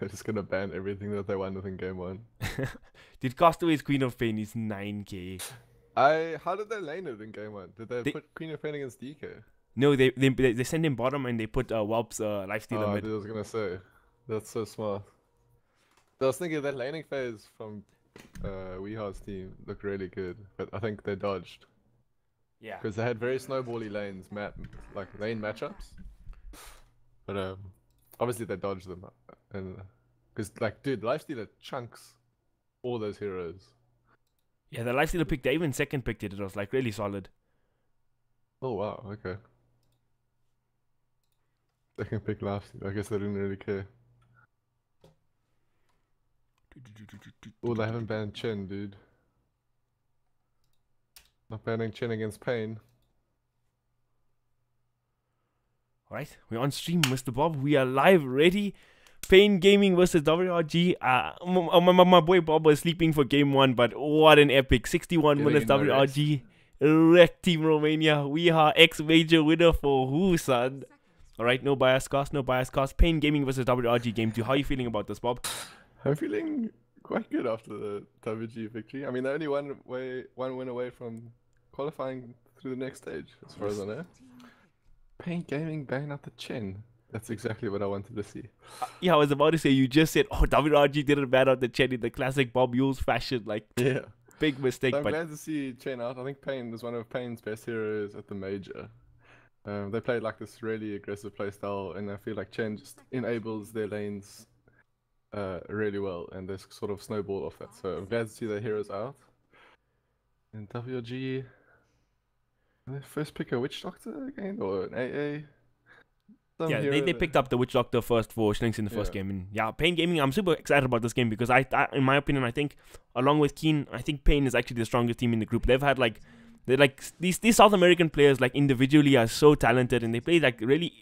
They're just gonna ban everything that they won within game one. Dude, Castaway's Queen of Pain is 9k. How did they lane it in game one? Did they They put Queen of Pain against DK? no, they send him bottom and they put Whelp's lifestealer Oh, mid. dude, I was gonna say. That's so smart. I was thinking that laning phase from Weeha's team looked really good, but I think they dodged. Yeah. Because they had very snowbally lanes, like lane matchups. But obviously they dodged them. And because, like, dude, Lifestealer chunks all those heroes. Yeah, the lifestealer pick, they even second picked it. It was like really solid. Oh, wow, okay. They can pick Lifestealer. I guess they didn't really care. Oh, they haven't banned Chen, dude. Not banning Chen against Pain. Alright, we're on stream, Mr. Bob. We are live, ready. Pain Gaming versus WRG. My boy Bob was sleeping for game one, but what an epic 61 Getting minutes in no WRG. Wreck Team Romania. We are ex-major winner for who, son? Alright, no bias cast, no bias cast. Pain Gaming versus WRG game 2. How are you feeling about this, Bob? I'm feeling quite good after the WG victory. I mean, they're only one win away from qualifying through the next stage, as far as I know. Paint Gaming banging out the chin. That's exactly what I wanted to see. Yeah, I was about to say, you just said, oh, WRG didn't ban out the Chen in the classic Bob Yules fashion. Like, Yeah. big mistake. So I'm but glad to see Chen out. I think Pain is one of Pain's best heroes at the major. They played like this really aggressive playstyle, and I feel like Chen just enables their lanes really well, and they sort of snowball off that. So I'm glad to see their heroes out. And WRG, they first pick a Witch Doctor again, or an AA? yeah, they picked up the Witch Doctor first for Schlinks in the first game. And yeah, Pain Gaming, I'm super excited about this game because I in my opinion, I think, along with Keen, I think Pain is actually the strongest team in the group. They've had like, these South American players, like, individually are so talented, and they play like really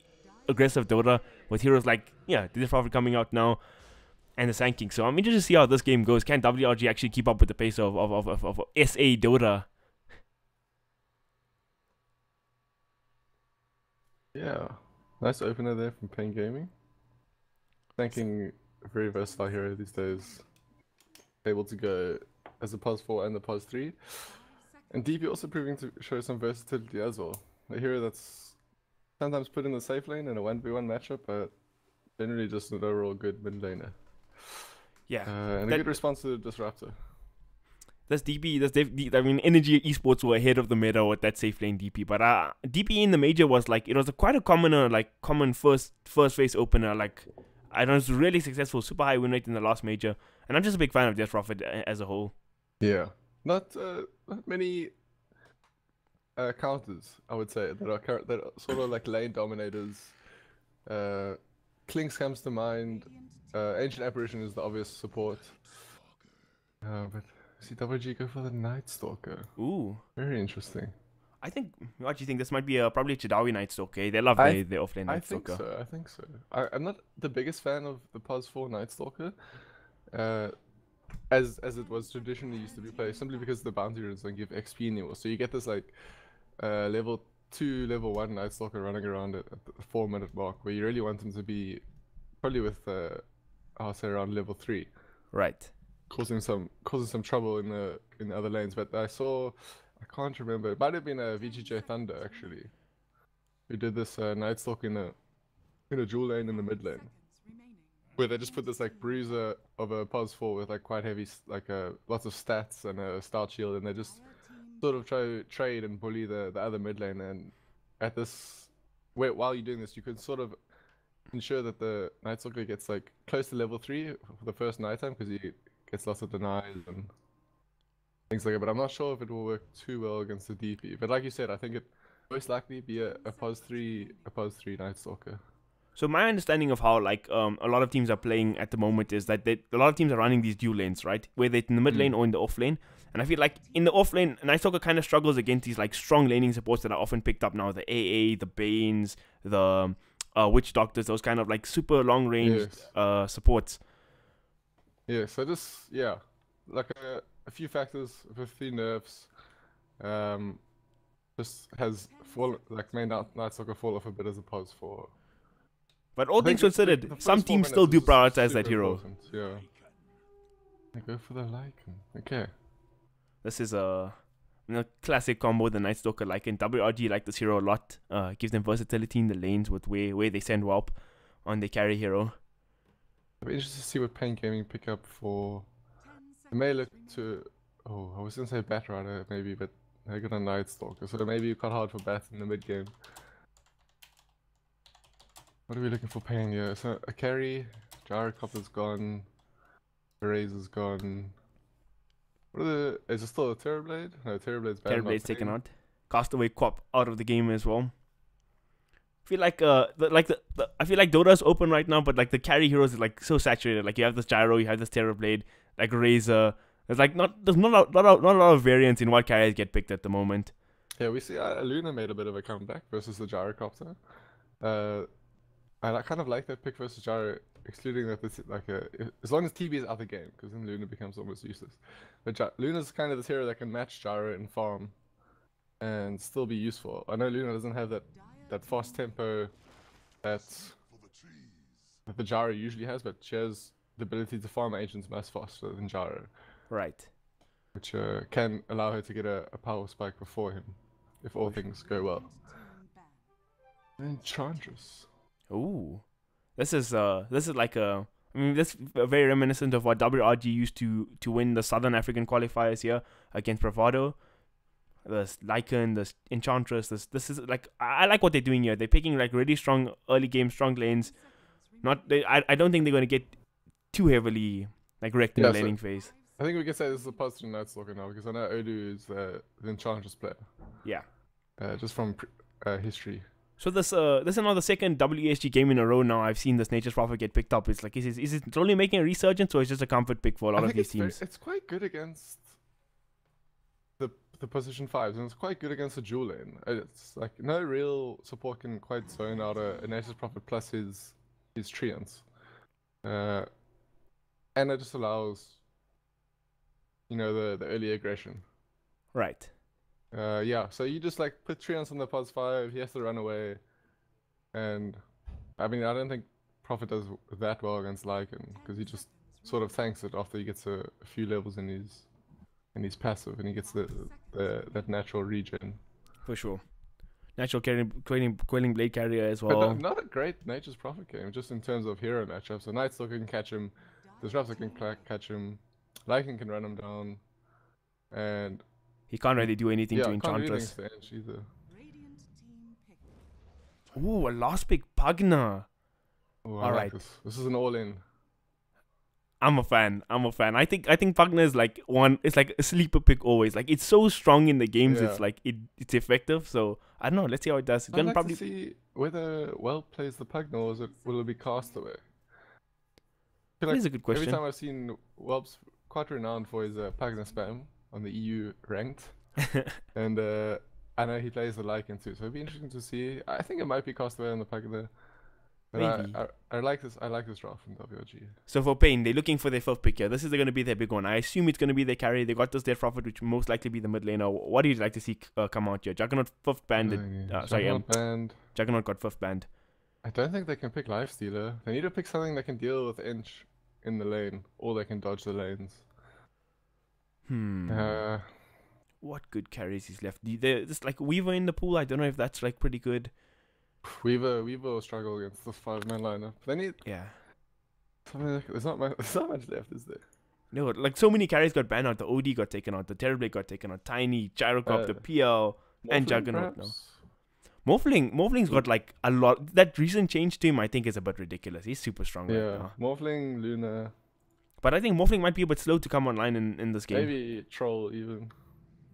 aggressive Dota with heroes like, yeah, this Prophet coming out now, and the Sand King. So I'm interested to see how this game goes. Can WRG actually keep up with the pace of SA Dota? Yeah, nice opener there from Pain Gaming. Thanking a very versatile hero these days. Able to go as a pos 4 and the pos 3. And DP also proving to show some versatility as well. A hero that's sometimes put in the safe lane in a 1v1 matchup, but generally just an overall good mid laner. Yeah. And a good response to the Disruptor. That's DP. I mean, Energy Esports were ahead of the meta with that safe lane DP. But DP in the major was like, it was quite a common first phase opener. Like, I know, it's really successful, super high win rate in the last major. And I'm just a big fan of Death Prophet as a whole. Yeah, not many counters, I would say, that are sort of like lane dominators. Klinks comes to mind. Ancient Apparition is the obvious support. But see WG go for the Night Stalker. Ooh. Very interesting. I think, what do you think? This might be probably Chidawi Night Stalker. They love their offlane Night Stalker. I think so. I'm not the biggest fan of the POS 4 Night Stalker. As it was traditionally used to be played, simply because the bounty runes don't give XP anymore. So you get this like level 2, level 1 Night Stalker running around at the 4-minute mark, where you really want them to be probably with I'll say around level 3. Right. Causing some trouble in the other lanes. But I can't remember. It might have been a VGJ Thunder actually, who did this Night Stalk in a dual lane in the mid lane, where they just put this like bruiser of a pos 4 with like quite heavy lots of stats and a start shield, and they just sort of try to trade and bully the other mid lane. And at this, while you're doing this, you can sort of ensure that the Night Stalker gets like close to level 3 for the first nighttime, because he gets lots of denies and things like that. But I'm not sure if it will work too well against the DP. But like you said, I think it most likely be a pos 3 Night Stalker. So my understanding of how like a lot of teams are playing at the moment is that a lot of teams are running these dual lanes, right? Whether it's in the mid lane or in the off lane. And I feel like in the off lane, Night Stalker kind of struggles against these like strong laning supports that are often picked up now. The AA, the Banes, the Witch Doctors, those kind of like super long range supports. Yeah, so like a few factors with the nerfs. Just has made Night Stalker fall off a bit as a pos 4. But all things considered, some teams still do prioritize that hero. Yeah. I go for the Lycan. Okay. This is a classic combo, the Night Stalker Lycan. WRG like this hero a lot. Gives them versatility in the lanes with where they send Whelp on the carry hero. I'll be interested to see what Pain Gaming pick up for. It may look to. Oh, I was gonna say Bat Rider maybe, but they got a Night Stalker, so maybe you cut hard for Bat in the mid game. What are we looking for Pain here? So a carry, Gyrocopter's gone, Razor's gone. What are the? Is it still a Terrorblade? No, Terrorblade's banned. Terrorblade's taken out. Castaway Quap out of the game as well. I feel like I feel like Dota's open right now, but like the carry heroes is like so saturated. Like you have this Gyro, you have this Terrorblade, like Razor. There's like not a lot of variance in what carriers get picked at the moment. Yeah, we see Luna made a bit of a comeback versus the Gyrocopter. I kind of like that pick versus Gyro, excluding that it's like as long as TB is out of the game, because then Luna becomes almost useless. But Luna's kind of this hero that can match Gyro in farm and still be useful. I know Luna doesn't have that fast tempo that the Gyro usually has, but she has the ability to farm agents much faster than Gyro. Right. Which can allow her to get a power spike before him, if all things go well. Enchantress. Ooh, this is like a. I mean, this is very reminiscent of what WRG used to win the Southern African qualifiers here against Bravado. This Lycan, this Enchantress, this is like I like what they're doing here. They're picking like really strong early game, strong lanes. I don't think they're going to get too heavily like wrecked in the laning phase. I think we can say this is a positive Night Stalker now, because I know Odu is the Enchantress player. Yeah. Just from history. So this is another second WESG game in a row now. I've seen this Nature's Prophet get picked up. It's like is it only making a resurgence, or is it just a comfort pick for a lot of these teams? It's quite good against the position 5s, and it's quite good against the dual lane. It's like no real support can quite zone out a Nature's Prophet plus his treants. And it just allows, you know, the early aggression. Right. Yeah, so you just like put treants on the pos 5, he has to run away. And I mean, I don't think Prophet does that well against Lycan, because he just sort of tanks it after he gets a few levels in his passive, and he gets that natural regen. For sure. Natural Quelling Blade Carrier as well. But not a great Nature's Prophet game, just in terms of hero matchups. So Night Stalker can catch him, Disruptor can catch him, Lycan can run him down, and he can't really do anything to Enchantress. Can't do anything to either. Ooh, a last pick Pugna. Ooh, Alright. Like this is an all-in. I'm a fan. I think Pugna is like it's like a sleeper pick always. Like it's so strong in the games, it's like it's effective. So I don't know, let's see how it does. I'd like to see whether Whelp plays the Pugna, or will it be Castaway? That is a good question. Every time I've seen Whelp's quite renowned for his Pugna spam on the EU ranked. And I know he plays the Lycan too, so it'd be interesting to see. I think it might be Castaway on the Pugna. Maybe. I like this draft from WRG. So for Pain, they're looking for their 5th pick here. This is going to be their big one. I assume it's going to be their carry. They got this Death Prophet, which most likely be the mid laner. What do you like to see come out here? Juggernaut 5th banned. Banned. Juggernaut got 5th banned. I don't think they can pick Lifestealer. They need to pick something that can deal with Inch in the lane, or they can dodge the lanes. What good carries is left? There's like Weaver in the pool. I don't know if that's like pretty good. Weaver will struggle against this 5-man lineup. They need there's not much left, is there? No, like so many carries got banned out. The OD got taken out. The Terrorblade got taken out. Tiny, Gyrocopter, PL, and Juggernaut now. Morphling's got like a lot. That recent change to him, I think, is a bit ridiculous. He's super strong right now. Morphling, Luna. But I think Morphling might be a bit slow to come online in this game. Maybe Troll even.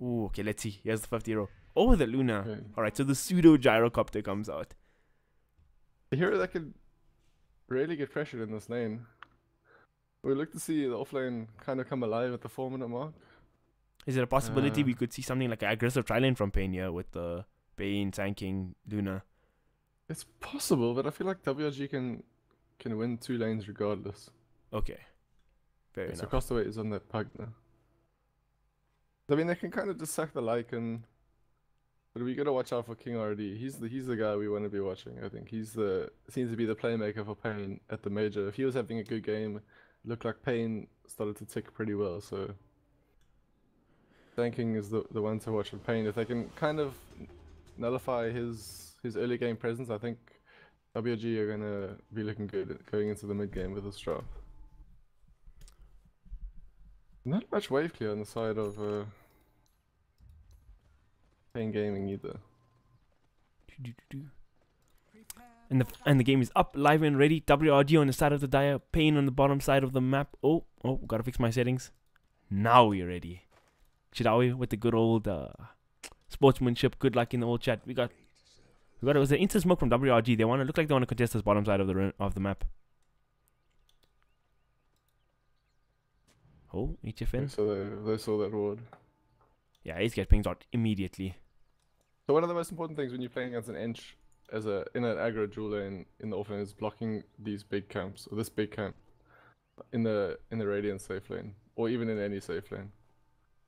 Ooh, okay, let's see. Here's the 5th hero. Oh, the Luna. Okay. Alright, so the pseudo Gyrocopter comes out. A hero that could really get pressured in this lane. We look to see the offlane kind of come alive at the 4-minute mark. Is it a possibility we could see something like an aggressive tri-lane from Pain here with the Bane tanking Luna? It's possible, but I feel like WRG can win 2 lanes regardless. Okay. Fair enough. So Castaway is on that Pugna. I mean, they can kind of just sack the Lycan. But we gotta watch out for King RD. He's the guy we want to be watching. I think seems to be the playmaker for Payne at the major. If he was having a good game, it looked like Payne started to tick pretty well. So Thanking is the one to watch with Payne. If they can kind of nullify his early game presence, I think WRG are gonna be looking good going into the mid game with this draft. Not much wave clear on the side of Payne Gaming either. And the game is up, live and ready. WRG on the side of the dia, Payne on the bottom side of the map. Oh, gotta fix my settings. Now we're ready. Chidawi with the good old sportsmanship. Good luck in the old chat. We got it was an instant smoke from WRG. They look like they want to contest this bottom side of the map. Oh, HFN. So they saw that ward. Yeah, Ace gets pinged out immediately. So one of the most important things when you're playing against an Ench in an aggro dual lane in the offlane is blocking these big camps, or this big camp in the Radiant safe lane, or even in any safe lane.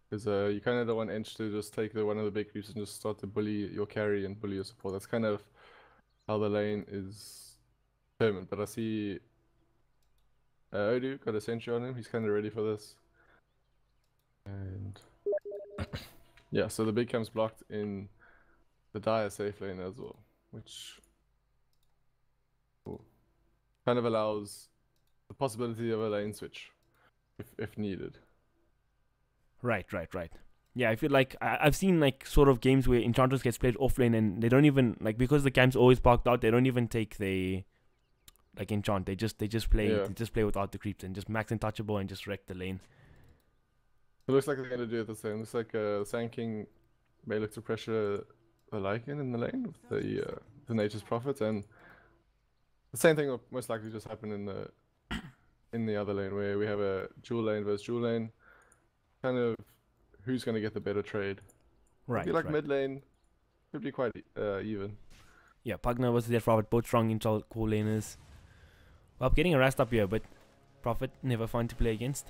Because you kind of don't want Ench to just take one of the big creeps and just start to bully your carry and bully your support. That's kind of how the lane is determined. But I see Odu got a sentry on him. He's kind of ready for this. And yeah, so the big camp's blocked in the dire safe lane as well, which kind of allows the possibility of a lane switch if needed. Right. Yeah, I feel like I've seen like sort of games where Enchantress gets played offlane and they don't even like, because the camp's always parked out, they don't even take the like enchant. They just play without the creeps and just max untouchable and just wreck the lane. It looks like they're gonna do it the same. It looks like Sand King may look to pressure the Lycan in the lane with the Nature's Prophet, and the same thing will most likely just happen in the other lane where we have a dual lane versus dual lane. Kind of who's going to get the better trade. Right. Be like mid lane, could be quite even. Yeah, Pugna versus their Prophet, both strong in core laners. Well, getting harassed up here, but Prophet never fun to play against.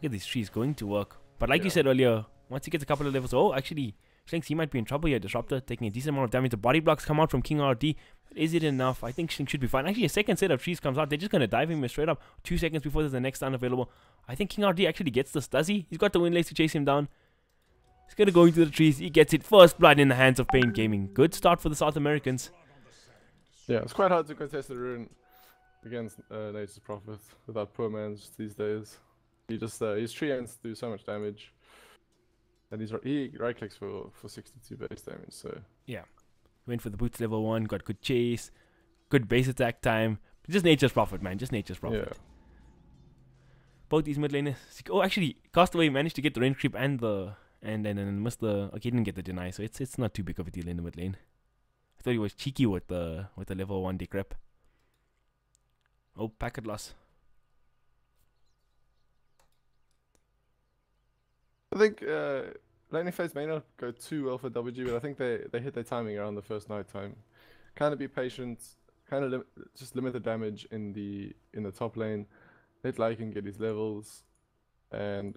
Look at these trees going to work. But like you said earlier, once he gets a couple of levels, actually, Shinx, he might be in trouble here. Disruptor taking a decent amount of damage. The body blocks come out from King RD. But is it enough? I think Shinx should be fine. Actually, a second set of trees comes out. They're just going to dive him straight up 2 seconds before there's the next stun available. I think King RD actually gets this. Does he? He's got the wind lace to chase him down. He's going to go into the trees. He gets it. First blood in the hands of Payne Gaming. Good start for the South Americans. Yeah, it's quite hard to contest the rune against Nature's Prophet without poor man's these days. He just his tree ends do so much damage. And he right clicks for 62 base damage, so yeah. Went for the boots level 1, got good chase, good base attack time. Just Nature's Prophet, man. Just Nature's Prophet. Yeah. Both these mid laners. Oh, actually, Castaway managed to get the range creep and then missed the. Okay, he didn't get the deny, so it's not too big of a deal in the mid lane. I thought he was cheeky with the level 1 decrep. Oh, packet loss. I think laning phase may not go too well for WG, but I think they hit their timing around the first night time. Kind of be patient, kind of just limit the damage in the top lane. Let Lycan get his levels, and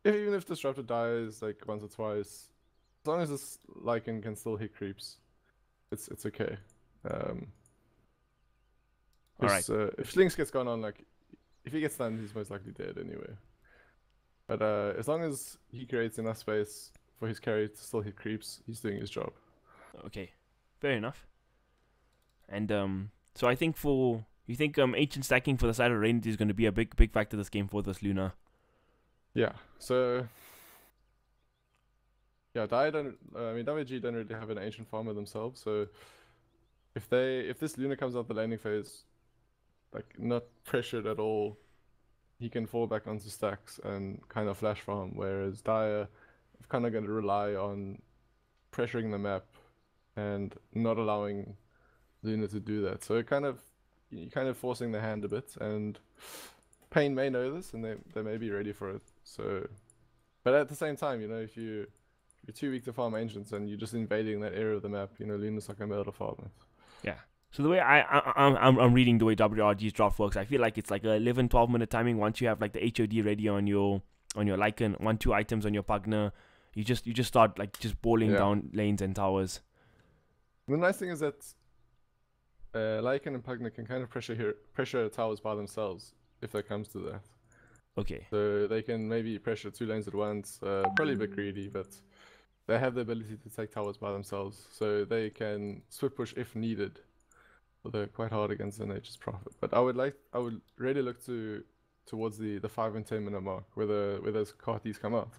even if Disruptor dies like once or twice, as long as this Lycan can still hit creeps, it's okay. Alright. If Slinks gets gone on, like if he gets stunned, he's most likely dead anyway. But as long as he creates enough space for his carry to still hit creeps, he's doing his job. Okay, fair enough. And so I think ancient stacking for the side of Radiant is going to be a big factor this game for this Luna. Yeah. So yeah, WG don't really have an ancient farmer themselves. So if this Luna comes out the laning phase, like not pressured at all, he can fall back onto stacks and kind of flash farm, whereas Dire is kind of going to rely on pressuring the map and not allowing Luna to do that. So you're kind of forcing the hand a bit, and Payne may know this and they may be ready for it. So, but at the same time, if you're too weak to farm ancients and you're just invading that area of the map, Luna's not going to be able to farm it. Yeah. So the way I'm reading the way WRG's draft works, I feel like it's like a 11-12 minute timing. Once you have like the HOD ready on your Lycan, 1-2 items on your Pugna, You just start like just balling down lanes and towers. The nice thing is that Lycan and Pugna can kind of pressure towers by themselves if that comes to that. Okay. So they can maybe pressure 2 lanes at once. Probably a bit greedy, but they have the ability to take towers by themselves, so they can split push if needed. Although quite hard against the Nature's Prophet. But I would really look towards the 5 and 10 minute mark where those carties come out.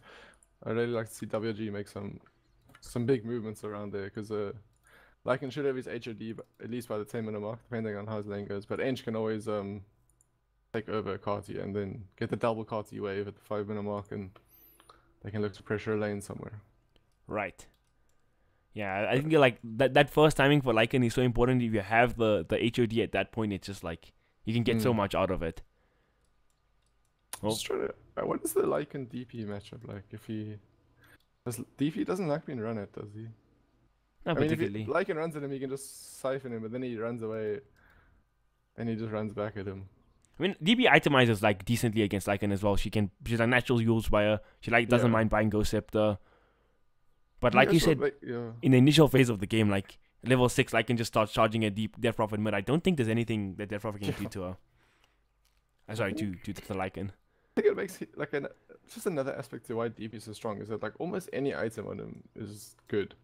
I'd really like to see WRG make some big movements around there, because Lycan should have his HOD at least by the 10 minute mark, depending on how his lane goes. But Ench can always take over a carty and then get the double carty wave at the 5 minute mark, and they can look to pressure a lane somewhere. Right. Yeah, I think like that first timing for Lycan is so important. If you have the HOD at that point, it's just like you can get so much out of it. What is the Lycan DP matchup like? If DP doesn't like being run at, does he? Not particularly. If Lycan runs at him, he can just siphon him, but then he runs away, and he just runs back at him. I mean, DP itemizes like decently against Lycan as well. She's a natural Yule's buyer. She doesn't mind buying Ghost Scepter. But like you said, in the initial phase of the game, like level 6, Lycan just starts charging a deep Death Prophet mid. I don't think there's anything that Death Prophet can do to her. Sorry, to the Lycan. I think it makes just another aspect to why DP is so strong is that like almost any item on him is good.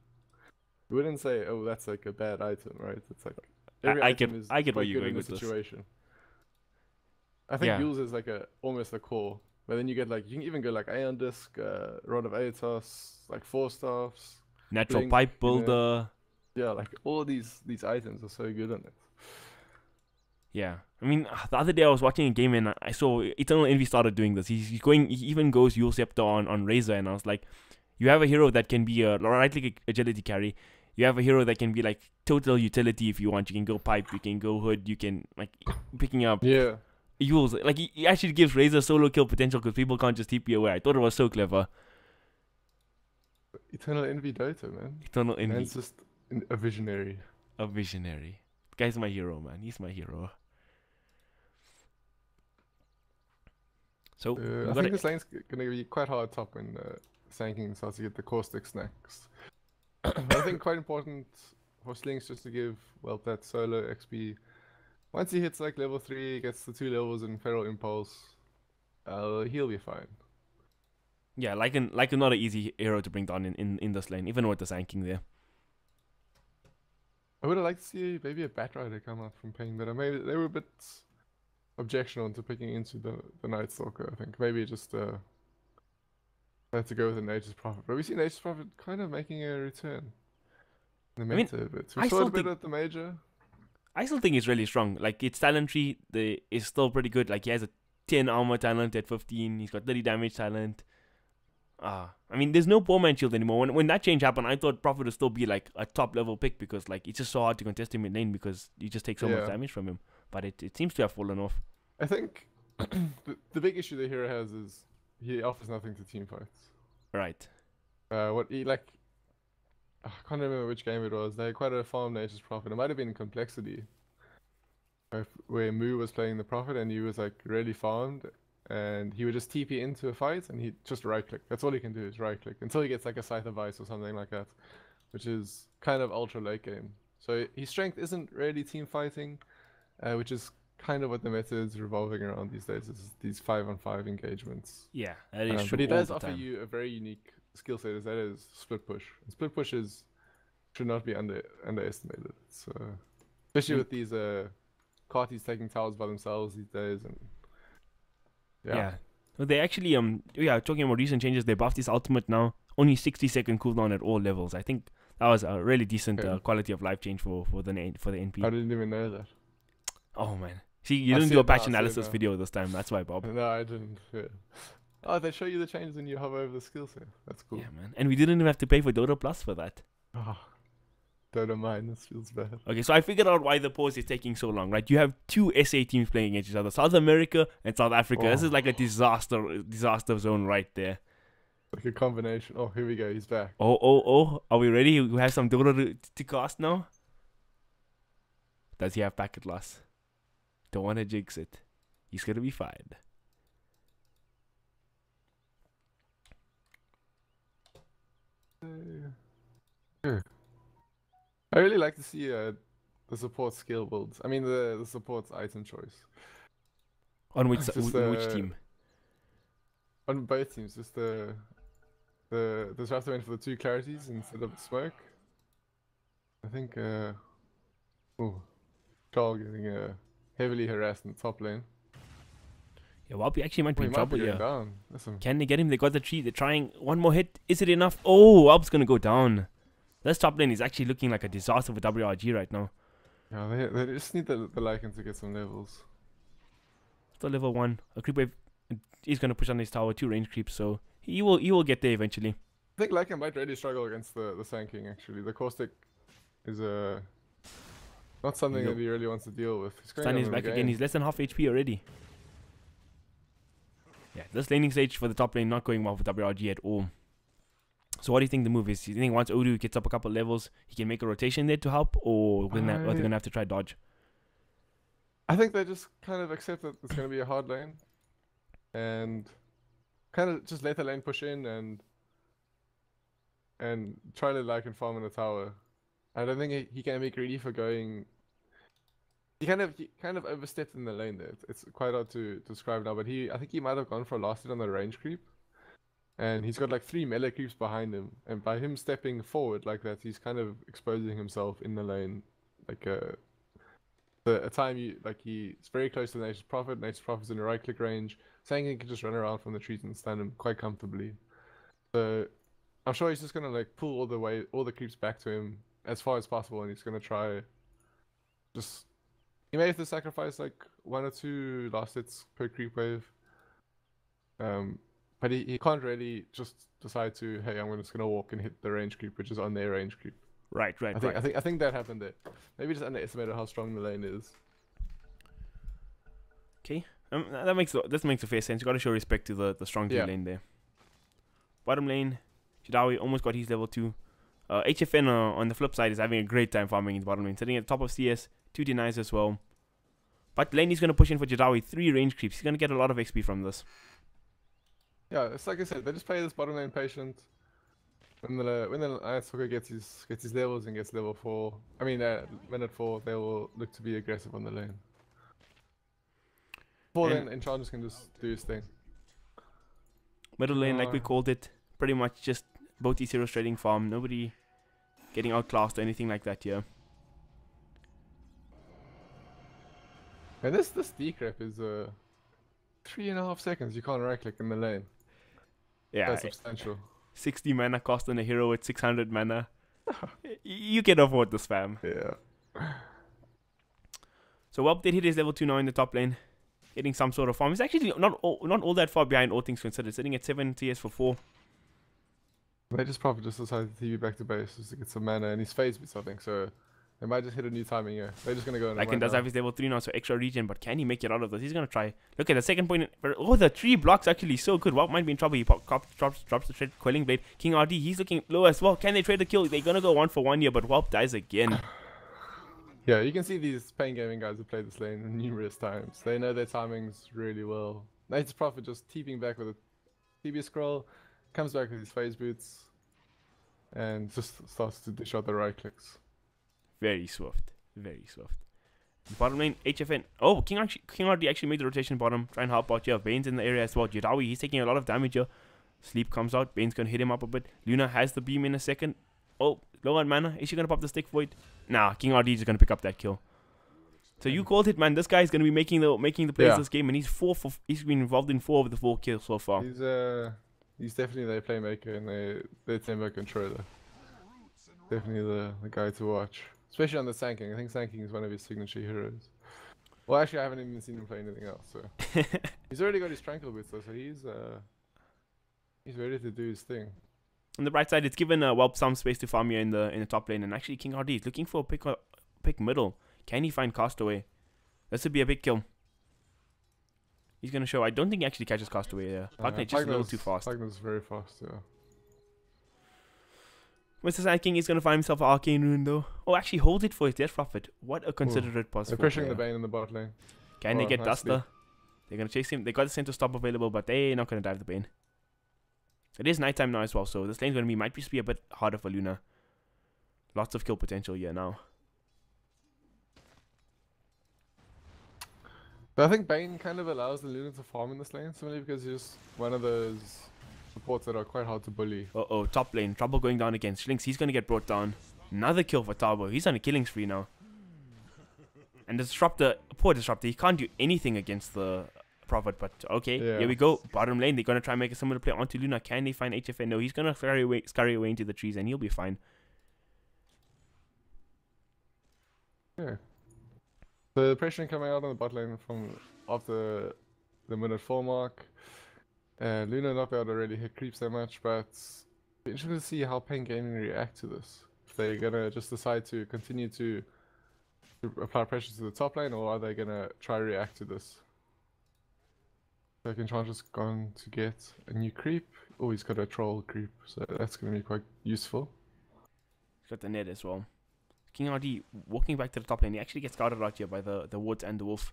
You wouldn't say, oh, that's like a bad item, right? It's like every item is I get where you're good going in with the this. situation. I think Yule's is like almost a core, but then you get like you can even go like Aeon Disc, Rod of Aetos, like 4 staffs, Natural Blink, Pipe Builder. Yeah, like all these items are so good on it. Yeah, I mean, the other day I was watching a game and I saw Eternal Envy started doing this. He even goes Yule Scepter on Razor, and I was like, you have a hero that can be a right-click agility carry. You have a hero that can be like total utility if you want. You can go Pipe, you can go Hood, you can like picking up Yules. Like he actually gives Razor solo kill potential because people can't just TP away. I thought it was so clever. Eternal Envy Dota, man. Eternal Envy. Man's just a visionary. A visionary. The guy's my hero, man. He's my hero. So I think this lane's gonna be quite hard top when Sanking starts to get the caustic snacks. I think quite important for Slings just to give that solo XP. Once he hits like level 3, gets the 2 levels in Feral Impulse, he'll be fine. Yeah, like not an easy hero to bring down in this lane, even with the Sanking there. I would have liked to see maybe a Bat Rider come out from Pain, but maybe they were a bit objectional to picking into the Night Stalker. I think maybe just had to go with the Nature's Prophet, but we see Nature's Prophet kind of making a return in the meta a bit. We saw it a bit at the major. I still think he's really strong. Like its talent tree is still pretty good. Like he has a 10 armor talent at 15. He's got 30 damage talent. I mean, there's no poor man shield anymore. When that change happened, I thought Prophet would still be like a top level pick because like it's just so hard to contest him in lane because you just take so much damage from him. But it seems to have fallen off. I think the big issue the hero has is he offers nothing to team fights. Right. What he like, I can't remember which game it was. They had quite a farm Nature's Prophet. It might have been in Complexity, where Moo was playing the Prophet and he was like really farmed, and he would just TP into a fight and he just right click. That's all he can do is right click until he gets like a Scythe of Ice or something like that, which is kind of ultra late game. So his strength isn't really team fighting, which is kind of what the meta is revolving around these days. Is these 5-on-5 engagements. Yeah, that is true. But he does offer you a very unique skill set. That is split push. And split push should not be underestimated. It's, especially with these carties taking towers by themselves these days. And yeah. Well, they actually talking about recent changes. They buffed this ultimate now. Only 60-second cooldown at all levels. I think that was a really decent quality of life change for the NP. I didn't even know that. Oh man. See, you didn't do a patch analysis video this time. That's why, Bob. No, I didn't. Yeah. Oh, they show you the changes when you hover over the skill set. That's cool. Yeah, man. And we didn't even have to pay for Dota Plus for that. Oh, Dota minus feels bad. Okay, so I figured out why the pause is taking so long, right? You have 2 SA teams playing against each other. South America and South Africa. This is like a disaster zone right there. Like a combination. Oh, here we go. He's back. Oh. Are we ready? We have some Dota to cast now? Does he have packet loss? Don't want to jinx it. He's going to be fine. Sure. I really like to see the support skill builds. I mean the support's item choice. On which Just, which team? On both teams, just the draft went for the 2 clarities instead of smoke. I think Carl getting heavily harassed in the top lane. Yeah, Walpy actually might be in trouble here. Down. Can they get him? They got the tree. They're trying one more hit. Is it enough? Oh, Walp's gonna go down. This top lane is actually looking like a disaster for WRG right now. Yeah, they just need the Lycan to get some levels. Still level 1. A creep wave. He's gonna push on his tower. 2 range creeps, so he will get there eventually. I think Lycan might really struggle against the Sand King actually. The caustic is not something that he really wants to deal with. Stun is back again. He's less than half HP already. Yeah, this laning stage for the top lane not going well for WRG at all. So what do you think the move is? Do you think once Odu gets up a couple levels, he can make a rotation there to help, or are they going to have to try dodge? I think they just kind of accept that it's going to be a hard lane, and kind of just let the lane push in and try to Lycan farm in the tower. I don't think he can be greedy for going. He kind of overstepped in the lane there. It's quite hard to describe now, but I think he might have gone for a last hit on the range creep. And he's got like 3 melee creeps behind him, and by him stepping forward like that, he's kind of exposing himself in the lane. Like a time he's very close to the Nature's Prophet. Nature's Prophet's in a right click range, saying he can just run around from the trees and stun him quite comfortably. So I'm sure he's just gonna like pull all the creeps back to him as far as possible, and he's gonna try just. He may have to sacrifice like 1 or 2 last hits per creep wave. But he can't really just decide to, hey, I'm just gonna walk and hit the range creep, which is on their range creep. Right. I think that happened there. Maybe just underestimated how strong the lane is. Okay, that makes a fair sense. You got to show respect to the strong lane there. Bottom lane, Jidawi almost got his level 2. HFN on the flip side is having a great time farming in the bottom lane, sitting at the top of CS, 2 denies as well. But lane is going to push in for Jidawi, 3 range creeps. He's going to get a lot of XP from this. Yeah, it's like I said, they just play this bottom lane patient. When the Ice Hooker gets his levels and gets level 4, I mean minute 4, they will look to be aggressive on the lane. Then Enchantress can just do his thing. Middle lane, like we called it, pretty much just both these heroes trading farm. Nobody getting outclassed or anything like that here. And this decrep is 3.5 seconds. You can't right click in the lane. Yeah, that's substantial. 60 mana cost on a hero with 600 mana. You can afford the spam. Yeah. So Welp did hit his level 2 now in the top lane, getting some sort of farm. He's actually not all that far behind, all things considered, sitting at 7 TS for 4. They just probably just decided to TV back to base just to get some mana, and he's phased with something, so they might just hit a new timing here. They're just gonna go. Lycan does have his level 3 now, so extra regen, but can he make it out of this? He's gonna try. Look at the second point. Oh, the 3 blocks actually so good. Welp might be in trouble. He drops the trade Quelling Blade. King RD, he's looking low as well. Can they trade the kill? They're gonna go 1 for 1 here, but Welp dies again. Yeah, you can see these Pain Gaming guys who played this lane numerous times. They know their timings really well. Nature's Prophet just TPing back with a TB scroll, comes back with his phase boots, and just starts to dish out the right clicks. Very swift. Very swift. Bottom lane, HFN. Oh, King RD actually made the rotation bottom. Try and help out here. Bane's in the area as well. Jidawi, he's taking a lot of damage here. Sleep comes out. Bane's going to hit him up a bit. Luna has the beam in a second. Oh, low on mana. Is she going to pop the stick void? Nah, King RD is going to pick up that kill. So you called it, man. This guy is going to be making the plays this game, and he's been involved in 4 of the 4 kills so far. He's definitely their playmaker and their tempo controller. Definitely the guy to watch. Especially on the Sand King. I think Sand King is one of his signature heroes. Well, actually, I haven't even seen him play anything else. So he's already got his tranquil boots, though, so he's ready to do his thing. On the bright side, it's given Welp some space to farm here in the top lane, and actually King RD is looking for a pick middle. Can he find Castaway? This would be a big kill. He's gonna show. I don't think he actually catches Castaway there. Pugnate's just a little too fast. Pugnate's very fast, yeah. Mr. Sand King is going to find himself an Arcane Rune though. Oh, actually holds it for his Death Prophet. What a considerate pass. They're pressuring the Bane in the bot lane. Can they get Duster? They're going to chase him. They got the center stop available, but they're not going to dive the Bane. It is nighttime now as well, so this lane's going to might just be a bit harder for Luna. Lots of kill potential here now. But I think Bane kind of allows the Luna to farm in this lane, simply because he's just one of those supports that are quite hard to bully. Uh-oh, top lane. Trouble going down against Slinks. He's going to get brought down. Another kill for Tabo. He's on a killing spree now. And the Disruptor, poor Disruptor, he can't do anything against the Prophet, but okay, here we go. Bottom lane, they're going to try and make a similar play onto Luna. Can they find HFN? No, he's going to scurry away into the trees and he'll be fine. Yeah. The pressure coming out on the bot lane from after the minute 4 mark. Luna not be able to really hit creeps that much, but it's interesting to see how Pain Gaming react to this. If they're gonna just decide to continue to apply pressure to the top lane, or are they gonna try to react to this? So Enchantress gone to get a new creep. Oh, he's got a troll creep, so that's gonna be quite useful. He's got the net as well. King RD walking back to the top lane. He actually gets guarded out here by the wards and the wolf.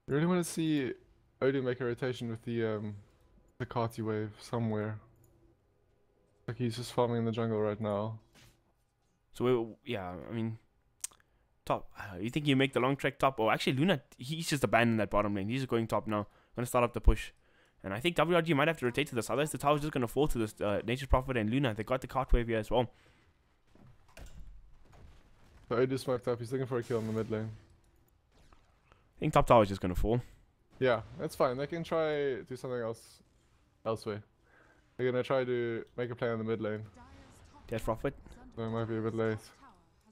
I really want to see Odin make a rotation with the Carty wave somewhere. Like he's just farming in the jungle right now. So yeah, I mean, top. You think you make the long trek top? Oh, actually, Luna, he's just abandoning that bottom lane. He's just going top now. Gonna start up the push. And I think WRG might have to rotate to this. Otherwise, the tower's just going to fall to this Nature's Prophet and Luna. They got the cart wave here as well. So Odin smoked up. He's looking for a kill in the mid lane. I think top tower is just going to fall. Yeah, that's fine. They can try do something else elsewhere. They're going to try to make a play on the mid lane. Death Prophet. So it might be a bit late.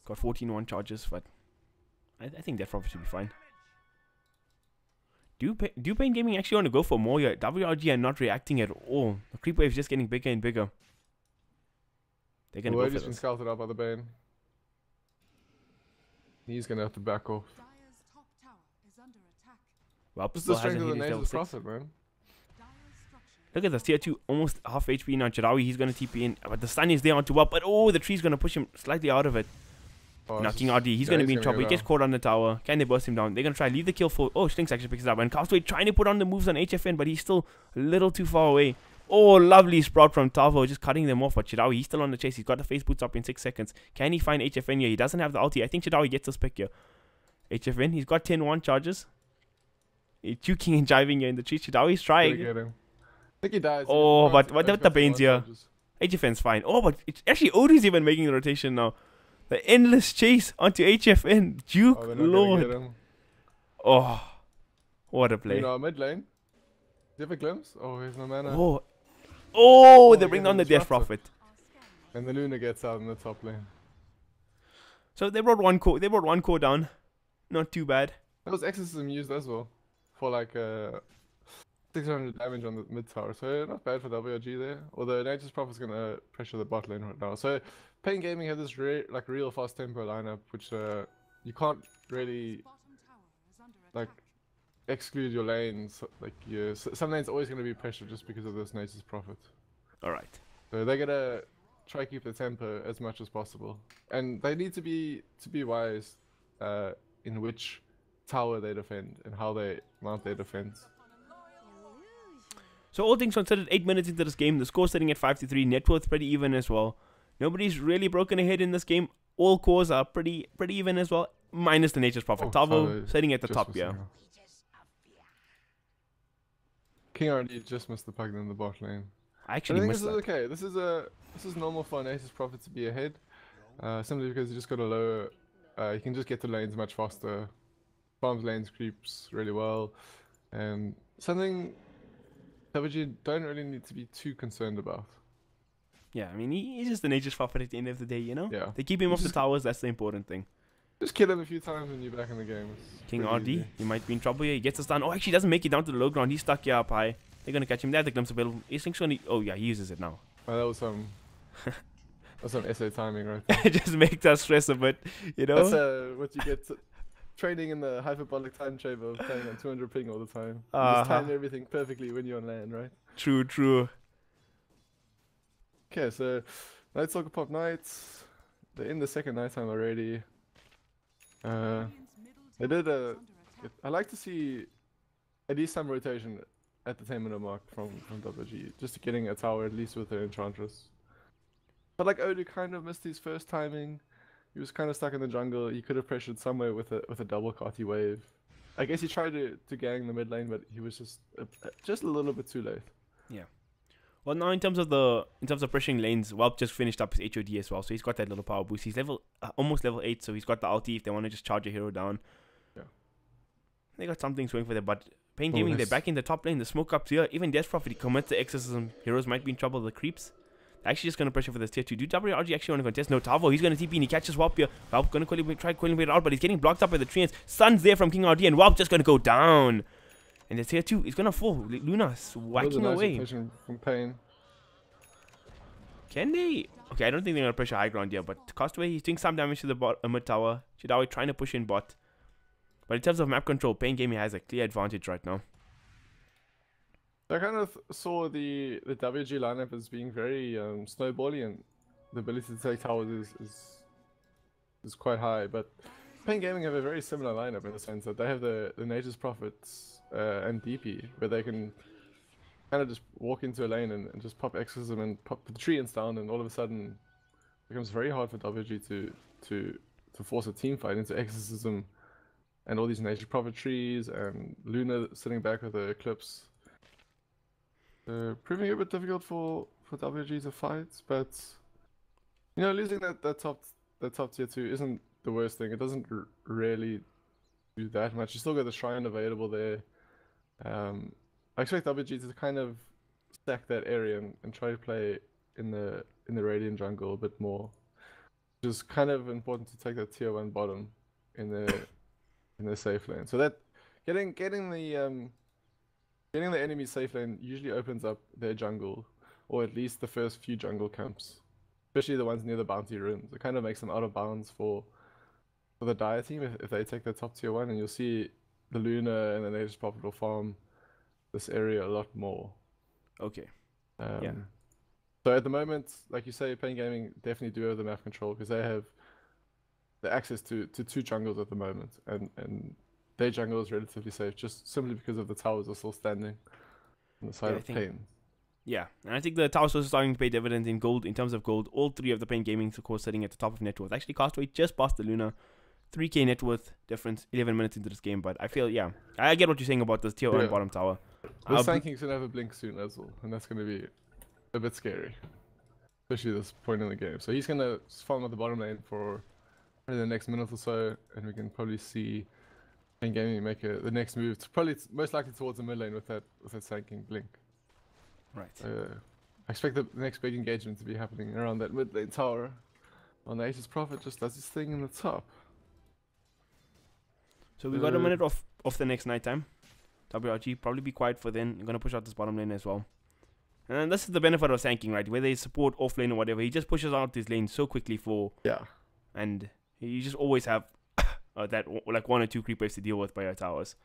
Got 14-1 charges, but I think Death Prophet should be fine. Do Pain Gaming actually want to go for more here? WRG are not reacting at all. The creep wave is just getting bigger and bigger. They're going to go for this. Been scouted out by the Bane. He's going to have to back off. Well, what's the strength of the Nature's Prophet, man? Look at this, tier 2, almost half HP now. Jarawi, he's going to TP in. But the stun is there onto Wap. But oh, the tree's going to push him slightly out of it. Oh, now King RD, he's going to be in trouble. He gets caught on the tower. Can they burst him down? They're going to try leave the kill for... Oh, Slinks actually picks it up. And Castaway trying to put on the moves on HFN, but he's still a little too far away. Oh, lovely sprout from Tavo, just cutting them off. But Chidawi, he's still on the chase. He's got the face boots up in 6 seconds. Can he find HFN here? He doesn't have the ulti. I think Chidawi gets this pick here. HFN, he's got 10-1 charges. He's juking and jiving here in the tree. Chidawi's trying. Get him. I think he dies. Oh, but what the Banes here? HFN's fine. Oh, but it's actually Odin's even making the rotation now. The endless chase onto HFN. Duke, Lord. Oh, what a play. You know, mid lane. Do you have a glimpse? Oh, here's no mana. Oh, they bring down the Death Prophet. And the Luna gets out in the top lane. So they brought one core down. Not too bad. That was Exorcism used as well. For like 600 damage on the mid tower. So not bad for WRG there. Although Nature's Prophet's going to pressure the bot lane right now. So Pain Gaming have this real fast tempo lineup, which you can't really like exclude your lanes. Like some lanes always going to be pressured just because of this Nature's Prophet. All right. So they're gonna try to keep the tempo as much as possible, and they need to be wise in which tower they defend and how they mount their defense. So all things considered, 8 minutes into this game, the score's sitting at 5-3. Net worth pretty even as well. Nobody's really broken ahead in this game. All cores are pretty even as well, minus the Nature's Prophet. Tavo sitting at the top, yeah. King RD just missed the plug in the bot lane. I actually missed that. Okay. This is normal for Nature's Prophet to be ahead, simply because you just got a lower. You can just get to lanes much faster. Farms lanes, creeps really well, and something that you don't really need to be too concerned about. Yeah, I mean, he's just the Nature's Prophet at the end of the day, you know? Yeah. They keep him off the towers, that's the important thing. Just kill him a few times when you're back in the game. King RD, he might be in trouble here. He gets a stun. Oh, actually doesn't make it down to the low ground. He's stuck here up high. They're going to catch him. They have the glimpse available. He's going to... Oh, yeah, he uses it now. Oh, that was some... that's some SA timing right there. It just makes us stress a bit, you know? That's what you get training in the hyperbolic time chamber of playing on 200 ping all the time. You just time everything perfectly when you're on land, right? True. Okay, so Night Stalker Pop Knights. They're in the second nighttime already. They did I like to see at least some rotation at the 10-minute mark from WG, just getting a tower at least with the Enchantress. But like Odu kind of missed his first timing. He was kind of stuck in the jungle. He could have pressured somewhere with a double carty wave. I guess he tried to gang the mid lane, but he was just a little bit too late. Yeah. Well, now in terms of pressuring lanes, Welp just finished up his HOD as well, so he's got that little power boost. He's almost level 8, so he's got the ulti if they want to just charge a hero down. Yeah. They got something swing for them, but Pain Gaming, they're back in the top lane. The smoke up's here. Even Death Prophet, he commits the exorcism. Heroes might be in trouble. The creeps. They're actually just going to pressure for this tier 2. Do WRG actually want to contest? No, Tavo, he's going to TP and he catches Welp here. Welp going to try calling it out, but he's getting blocked up by the treants. Sun's there from King RD, and Welp just going to go down. And the tier 2 is going to fall. Luna's whacking away. From Pain. Can they? Okay, I don't think they're going to pressure high ground here, but Castaway, he's doing some damage to the mid tower. Chidawi trying to push in bot. But in terms of map control, Pain Gaming has a clear advantage right now. I kind of saw the WG lineup as being very snowbally, and the ability to take towers is quite high. But Pain Gaming have a very similar lineup in the sense that they have the Nature's Prophets and DP, where they can kind of just walk into a lane and just pop Exorcism and pop the treants down, and all of a sudden it becomes very hard for WG to force a team fight into Exorcism and all these Nature's Prophet trees and Luna sitting back with the Eclipse. Proving a bit difficult for WG to fight, but you know, losing that top tier 2 isn't the worst thing. It doesn't really do that much. You still got the Shrine available there. I expect WG to kind of stack that area and try to play in the Radiant jungle a bit more. Which is kind of important to take that tier 1 bottom in the safe lane. So that getting the enemy safe lane usually opens up their jungle, or at least the first few jungle camps, especially the ones near the bounty ruins. It kind of makes them out of bounds for the Dire team if they take the top tier 1, and you'll see the Luna and the Nature's Prophet will farm this area a lot more. Okay. Yeah. So at the moment, like you say, Pain Gaming definitely do have the map control because they have the access to 2 jungles at the moment, and their jungle is relatively safe just simply because of the towers are still standing on the side of Pain. Yeah, and I think the towers are starting to pay dividends in gold. In terms of gold, all 3 of the Pain Gaming, of course, sitting at the top of net worth. Actually, Castaway just passed the Luna. 3k net worth difference 11 minutes into this game, but I feel, yeah, I get what you're saying about this tier 1 bottom tower. The Sanking's gonna have a blink soon as well, and that's gonna be a bit scary, especially at this point in the game. So he's gonna farm at the bottom lane for the next minute or so, and we can probably see Pain Gaming make the next move, probably most likely towards the mid lane with that Sanking blink. Right. I expect the next big engagement to be happening around that mid lane tower. On the Nature's Prophet just does his thing in the top. So we got a minute off the next nighttime. WRG probably be quiet for then. I'm gonna push out this bottom lane as well. And this is the benefit of Sanking, right? Whether he support off lane or whatever, he just pushes out this lane so quickly for. Yeah. And you just always have that like 1 or 2 creep waves to deal with by your towers.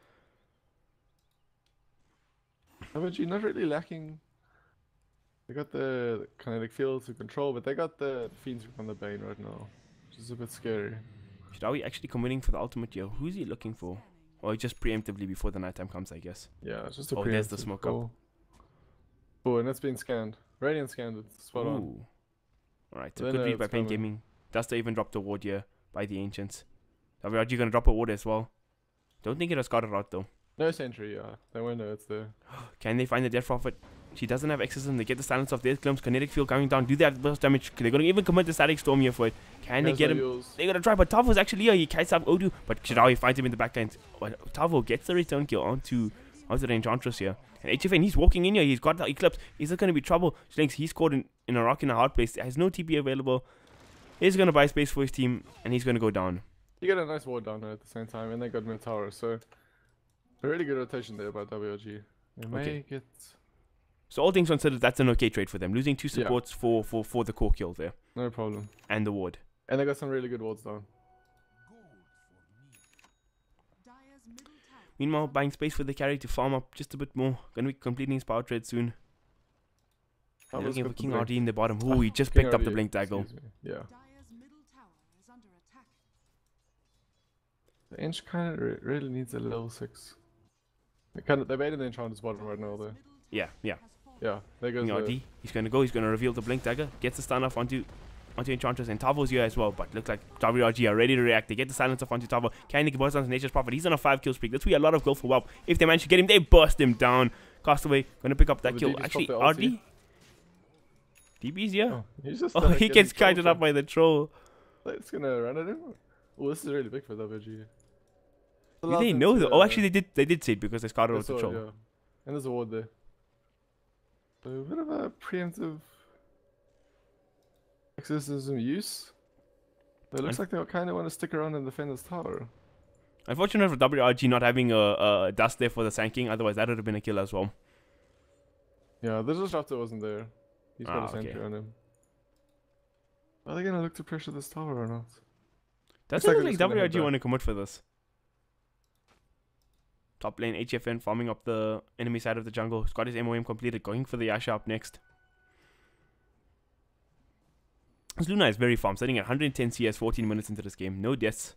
WRG not really lacking. They got the kinetic field to control, but they got the Fiends on the Bane right now, which is a bit scary. Are we actually committing for the ultimate here? Who's he looking for? Or just preemptively before the nighttime comes, I guess. Yeah, it's just a preemptive. Oh, there's the smoke up. Oh, and that's been scanned. Radiant scanned it. Spot on. Alright, so good read by Pain Gaming. Duster even dropped a ward here by the Ancients. WRG gonna drop a ward as well. Don't think it was scouted out though. No sentry, yeah. They won't know it's there. Can they find the Death Prophet? She doesn't have exorcism. They get the silence of Death Glimpse. Kinetic field coming down. Do that burst damage. They're going to even commit the static storm here for it. Can they get him? They're going to try, but Tavo's actually here. He catches up Odu, but Shidawi finds him in the backline. Tavo gets the return kill onto the Enchantress here. And HFN, he's walking in here. He's got the Eclipse. Is there going to be trouble? He's caught in a rock in a hard place. Has no TP available. He's going to buy space for his team, and he's going to go down. You get a nice ward down there at the same time, and they got mid tower, so a really good rotation there by WRG. They may get... So all things considered, that's an okay trade for them. Losing 2 supports for the core kill there. No problem. And the ward. And they got some really good wards down. Meanwhile, buying space for the carry to farm up just a bit more. Gonna be completing his power trade soon. Looking for King RD in the bottom. Ooh, he just picked up the blink dagger. Yeah. The Inch kind of really needs a level 6. They're baiting the Enchantress bottom right now though. Yeah. Yeah, there goes RD. He's gonna reveal the blink dagger. Gets the stun off onto onto Enchantress, and Tavo's here as well, but looks like WRG are ready to react. They get the silence off onto Tavo. Can they burst onto Nature's Prophet? He's on a 5-kill streak. That's where a lot of goal for WoW. If they manage to get him, they burst him down. Castaway gonna pick up that kill. Actually, RD? DB's here? Oh, he gets kited up by the troll. It's gonna run at him? Oh, this is really big for WRG. Do they know though? Oh, actually, they did say it because they scouted out the troll. Yeah. And there's a ward there. So a bit of a preemptive exorcism use. It looks like they kind of want to stick around and defend this tower. Unfortunate for WRG not having a dust there for the Sand King, otherwise that would have been a kill as well. Yeah, the disruptor wasn't there. He's got a sentry on him. Are they gonna look to pressure this tower or not? Doesn't look like WRG want to commit for this. Top lane HFN farming up the enemy side of the jungle. He's got his MOM completed, going for the Yasha up next. This Luna is very farm, sitting at 110 CS 14 minutes into this game. No deaths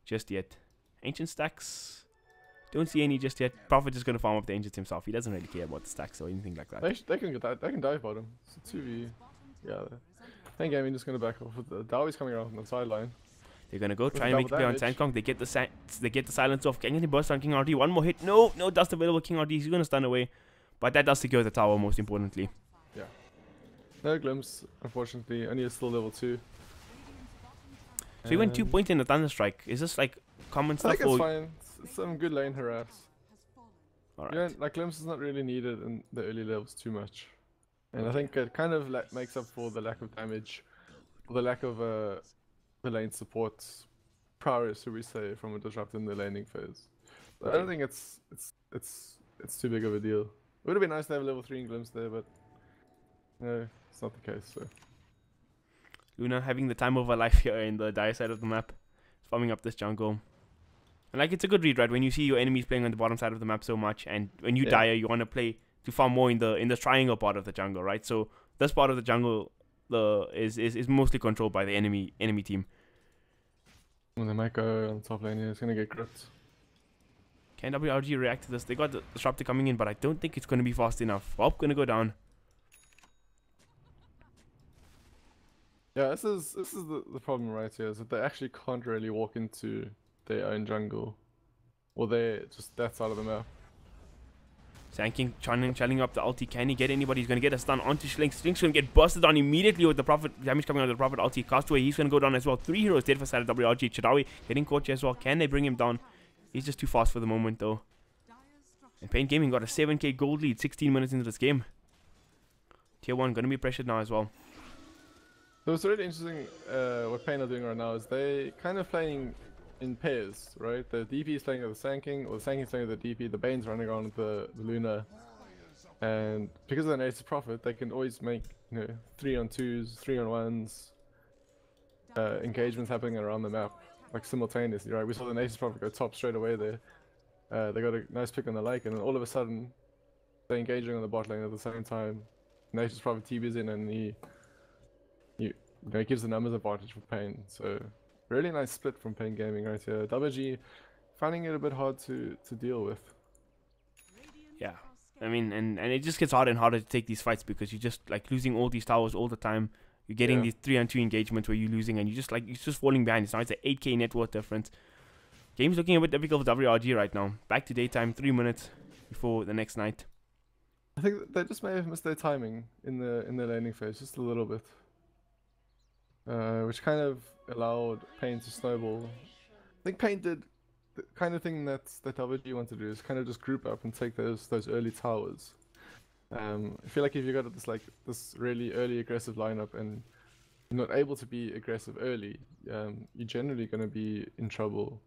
just yet. Ancient stacks, don't see any just yet. Prophet is going to farm up the ancients himself. He doesn't really care about the stacks or anything like that. They can get that. They can dive bottom. It's a 2v. Yeah. Paying gaming just going to back off with the Dowi's coming around from the sideline. They're gonna go try and make play on Sandkong. They get the silence off. Can they burst on King RD? One more hit. No dust available. King RD. He's gonna stun away, but that does secure the tower most importantly. Yeah. No glimpse, unfortunately. Only still level 2. So he went 2 points in the Thunderstrike. Is this like common stuff? I think it's fine. It's some good lane harass. Alright. Yeah, like glimpse is not really needed in the early levels too much, and I think it kind of makes up for the lack of damage, or the lack of the lane support prowess, should we say, from a disrupt in the laning phase. But I don't think it's too big of a deal. It would have been nice to have a level 3 in glimpse there, but no, it's not the case. So Luna having the time of her life here in the dire side of the map, farming up this jungle. And like, it's a good read, right? When you see your enemies playing on the bottom side of the map so much, and when you die, you want to play to farm more in the triangle part of the jungle, right? So this part of the jungle is mostly controlled by the enemy team. When they might go on top lane here, it's gonna get gripped. Can WRG react to this? They got the disruptor coming in, but I don't think it's gonna be fast enough. Well, gonna go down. Yeah, this is the problem right here, is that they actually can't really walk into their own jungle, or they're just that side of the map. Sand King channeling up the ulti. Can he get anybody? He's going to get a stun onto Slinks. Slinks going to get busted on immediately with the Prophet damage coming out of the Prophet ulti. Castaway, he's going to go down as well. 3 heroes dead for side of WRG. Chadawi getting caught here as well. Can they bring him down? He's just too fast for the moment though. And Pain Gaming got a 7k gold lead 16 minutes into this game. Tier 1 going to be pressured now as well. So it's really interesting what Pain are doing right now is they kind of playing in pairs, right? The DP is playing with the Sand King, or the Sand King is playing with the DP, the Bane's running around with the Luna. And because of the Nature's Prophet, they can always make, 3-on-2s, 3-on-1s, engagements happening around the map, like simultaneously, right? We saw the Nature's Prophet go top straight away there. They got a nice pick on the lake, and then all of a sudden, they're engaging on the bot lane at the same time. Nature's Prophet TB's in, and he gives the numbers advantage for Pain. So really nice split from Pain Gaming right here. WG finding it a bit hard to deal with. Yeah, I mean, and it just gets harder and harder to take these fights because you're just like losing all these towers all the time. You're getting these 3-on-2 engagements where you're losing, and you're just falling behind. It's an 8k net worth difference. Game's looking a bit difficult for WRG right now. Back to daytime, 3 minutes before the next night. I think they just may have missed their timing in the laning phase just a little bit. Which kind of allowed Pain to snowball. I think Pain did the kind of thing that WG wanted to do, is kind of just group up and take those early towers. I feel like if you got this really early aggressive lineup and you're not able to be aggressive early, you're generally going to be in trouble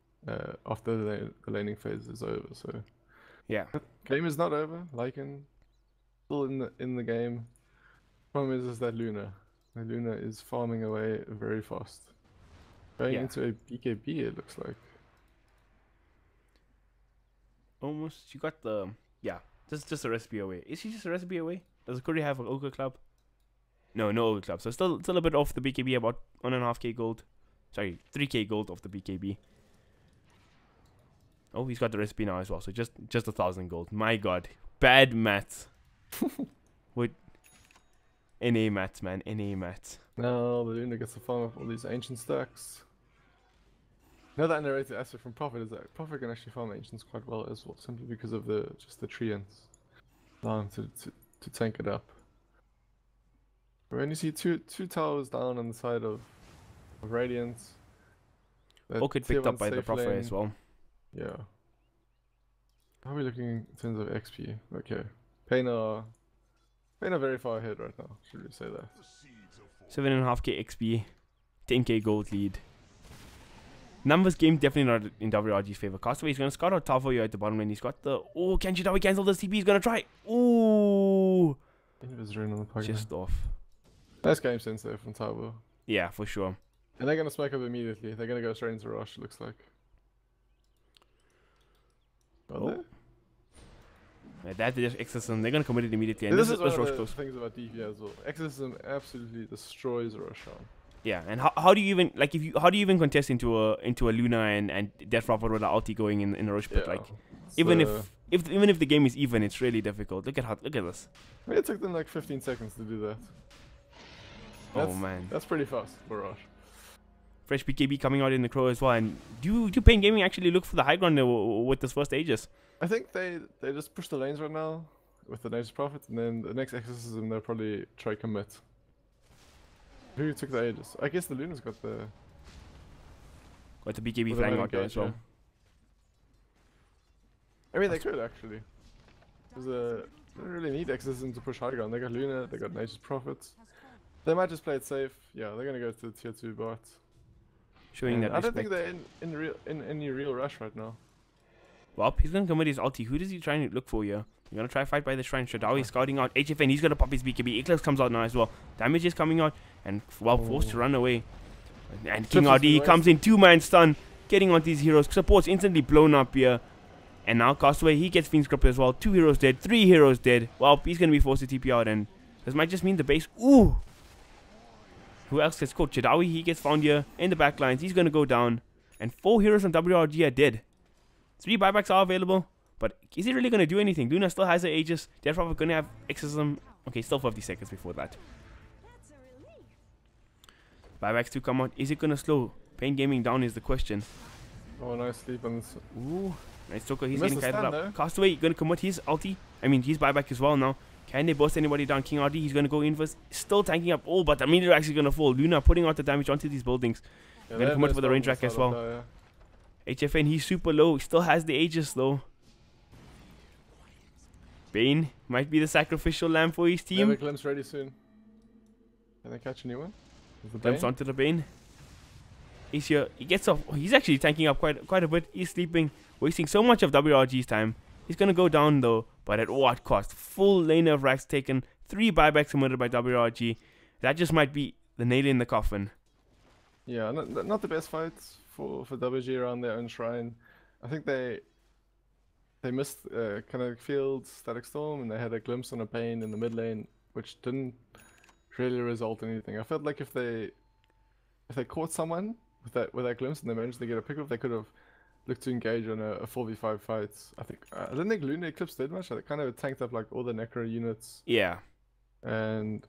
after the laning phase is over. So yeah, game is not over. Lycan still in the game. Problem is that Luna is farming away very fast. Going into a BKB, it looks like. Almost. You got the... Yeah, just a recipe away. Is he just a recipe away? Does Curry have an Ogre Club? No Ogre Club. So still a bit off the BKB, about 1.5k gold. Sorry, 3k gold off the BKB. Oh, he's got the recipe now as well. So just 1,000 gold. My god. Bad maths. With... NA maths, man. NA maths. Now the Luna gets to farm up all these ancient stacks. Another underrated aspect from Prophet is that Prophet can actually farm ancients quite well as well, simply because of the tree ends. Down to tank it up. When you see two towers down on the side of Radiance. Orchid picked up by the Prophet as well. Yeah. How are we looking in terms of XP? Okay. Pain are very far ahead right now, should we say that? 7.5k XP, 10k gold lead. Numbers game definitely not in WRG's favor. Castaway is going to scout out Tavo here at the bottom lane. He's got the... Oh, can Chidawi cancel the CP? He's going to try. Ooh. Just off. Nice game sense there from Tavo. Yeah, for sure. And they're going to smack up immediately. They're going to go straight into Rush, looks like. Oh. Yeah, that just Exorcism. They're going to commit it immediately. And this is one of the things about DV as well. Exorcism absolutely destroys Roshan. Yeah, and how do you even like how do you even contest into a Luna and Death Prophet with an ulti going in a rush pit? Like even if the game is even, it's really difficult. Look at this. I mean, it took them like 15 seconds to do that. Oh man, that's pretty fast for Rush. Fresh BKB coming out in the Crow as well. And do Pain Gaming actually look for the high ground with this first Aegis? I think they just push the lanes right now with the Nature's Prophet, and then the next Exorcism they'll probably try commit. Who took the Aegis? I guess the Luna's got the BKB flying out there as well. I mean, they could actually. They don't really need Exorcism to push high ground. They got Luna, they got Nature's Prophet. They might just play it safe. Yeah, they're gonna go to tier 2 bot. Showing that I don't think they're in any real rush right now. Well, he's gonna come with his ulti. Who does he try to look for here? You're gonna try fight by the shrine. Shadawi scouting out HFN. He's gonna pop his BKB. Eclipse comes out now as well. Damage is coming out, and forced to run away. And King RD comes in 2-man stun, getting on these heroes. Support's instantly blown up here. And now Castaway, he gets Fiend's Grip as well. 2 heroes dead, 3 heroes dead. Well, he's gonna be forced to TP out, and this might just mean the base. Ooh! Who else gets caught? Chidawi, he gets found here in the back lines. He's gonna go down. And 4 heroes from WRG are dead. 3 buybacks are available. But is he really going to do anything? Luna still has her Aegis. They're probably going to have Exorcism. Okay, still 50 seconds before that. Buybacks to come out. Is it going to slow Pain Gaming down is the question. Oh, nice sleep on this. Ooh, nice Toka. He's getting kited up. Castaway going to commit his ulti. I mean, his buyback as well now. Can they burst anybody down? King RD, he's going to go in first. Still tanking up all, but the meteor actually going to fall. Luna putting out the damage onto these buildings. Yeah, going to commit for the range rack as well. HFN, he's super low. He still has the Aegis though. Bane might be the sacrificial lamb for his team. Glimpse ready soon. Can they catch anyone? Glimpse onto the Bane. He's here. He gets off. He's actually tanking up quite a bit. He's sleeping, wasting so much of WRG's time. He's gonna go down though, but at what cost? Full lane of racks taken. 3 buybacks committed by WRG. That just might be the nail in the coffin. Yeah, not the best fights for WG around their own shrine. I think they missed Kinetic Field, Static Storm, and they had a glimpse on a Pain in the mid lane, which didn't really result in anything. I felt like if they caught someone with that glimpse and they managed to get a pick up, they could have looked to engage on a 4v5 fight. I don't think Luna Eclipse did much. They kind of tanked up like all the Necro units. Yeah. And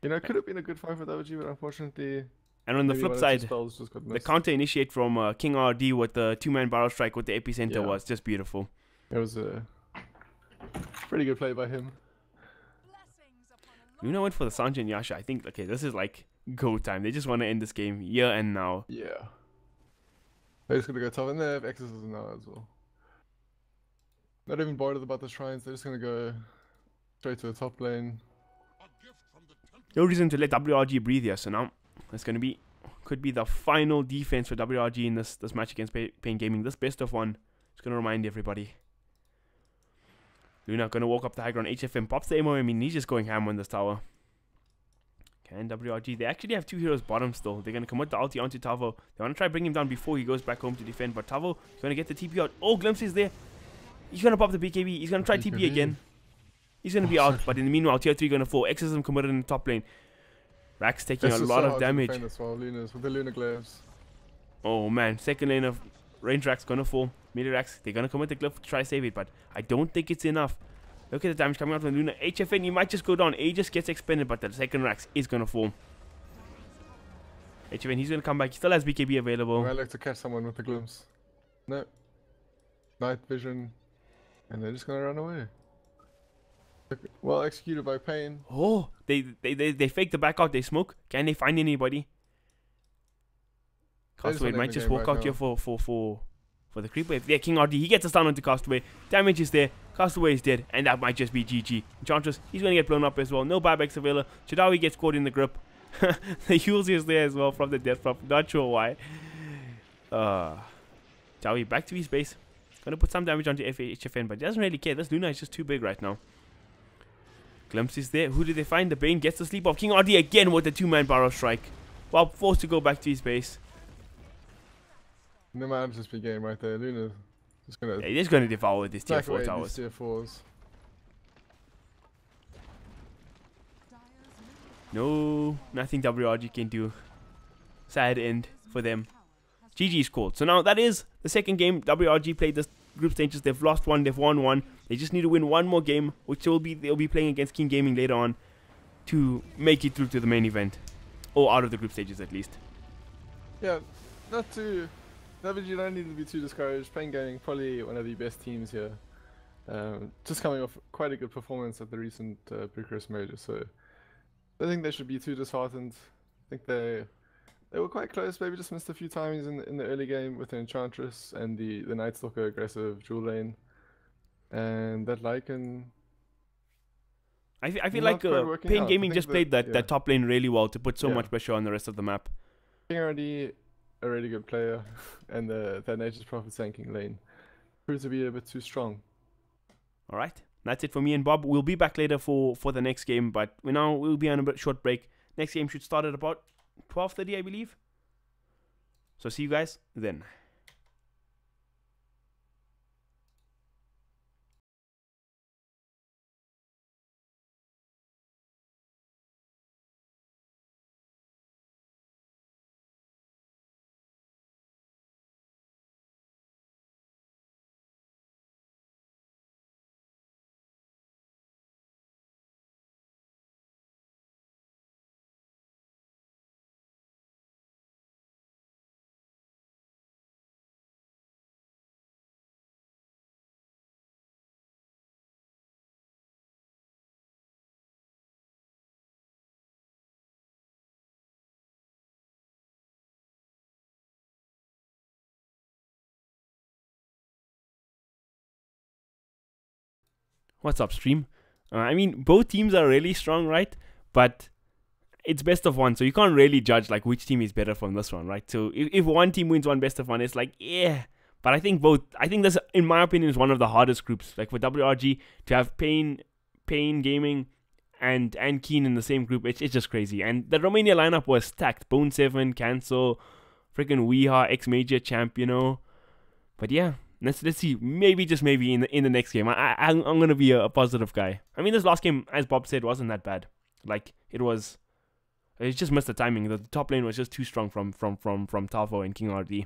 you know, it could have been a good fight for WG, but unfortunately. And on the flip side, the counter initiate from King RD with the 2-man barrel strike with the epicenter was just beautiful. It was a pretty good play by him. Luna went for the Sanji and Yasha. I think, okay, this is like go time. They just want to end this game here and now. Yeah. They're just going to go tough. And they have Exorcism now as well. Not even bothered about the shrines. They're just going to go straight to the top lane. No reason to let WRG breathe here. So now it's going to be, could be the final defense for WRG in this match against Pain Gaming. This best of one. Just going to remind everybody. Luna going to walk up the high ground. HFM pops the MO. I mean, he's just going ham on this tower. Can WRG? They actually have 2 heroes bottom still. They're going to commit the ulti onto Tavo. They want to try bring him down before he goes back home to defend. But Tavo is going to get the TP out. Oh, Glimpse is there. He's going to pop the BKB. He's going to try TP again. He's going to be out. But in the meanwhile, tier 3 going to fall. Exorcism committed in the top lane. Rax taking a lot of damage. With the Luna Glaives. Oh man, second lane of range Rax going to fall. Melee Rax, they're going to commit the glyph to try save it. But I don't think it's enough. Look at the damage coming out from Luna. HFN, he might just go down. Aegis gets expended, but the second Rax is going to fall. HFN, he's going to come back. He still has BKB available. I like to catch someone with a glimpse. No. Night vision. And they're just going to run away. Well executed by Pain. Oh, they fake the back out. They smoke. Can they find anybody? Castaway might just walk out here for the creep wave. Yeah, King RD, he gets a stun onto Castaway. Damage is there. Castaway is dead, and that might just be GG. Enchantress, he's going to get blown up as well. No buybacks available. Chadawi gets caught in the grip. The Yules is there as well from the death prop. Not sure why. Chadawi back to his base. Going to put some damage onto HFN, but doesn't really care. This Luna is just too big right now. Glimpse is there. Who do they find? The Bane gets the sleep off. King RD again with the 2-man barrel strike. While forced to go back to his base. No matter, just be game right there. Luna's just gonna. Yeah, he's gonna devour with these tier 4 these towers. Tier 4s. No, nothing WRG can do. Sad end for them. GG's called. So now that is the second game WRG played this group stages. They've lost one, they've won one. They just need to win one more game, which they'll be playing against King Gaming later on to make it through to the main event, or out of the group stages at least. Yeah, not too. WG don't need to be too discouraged. Playing Gaming, probably one of the best teams here. Just coming off quite a good performance at the recent Bucharest major, so I don't think they should be too disheartened. I think they were quite close, maybe just missed a few timings in the early game with the Enchantress and the Night Stalker aggressive dual lane. And that Lycan... I feel like Pain Gaming just played that top lane really well to put so much pressure on the rest of the map. King already a really good player, and that Nature's Prophet tanking lane proved to be a bit too strong. Alright, that's it for me and Bob. We'll be back later for the next game, but we'll be on a bit short break. Next game should start at about 12:30, I believe. So see you guys then. What's up, stream? I mean, both teams are really strong, right? But it's best of one, so you can't really judge like which team is better from this one, right? So if one team wins one best of one, it's like, yeah. But I think this, in my opinion, is one of the hardest groups. Like for WRG to have Pain Gaming and Keen in the same group, it's just crazy. And the Romania lineup was stacked. Bone 7, Cancel, freaking Weeha, X-Major Champ, you know. But yeah. Let's see, maybe just maybe in the next game. I'm gonna be a positive guy. I mean, this last game, as Bob said, wasn't that bad. Like it just missed the timing. The top lane was just too strong from Tafo and King RD.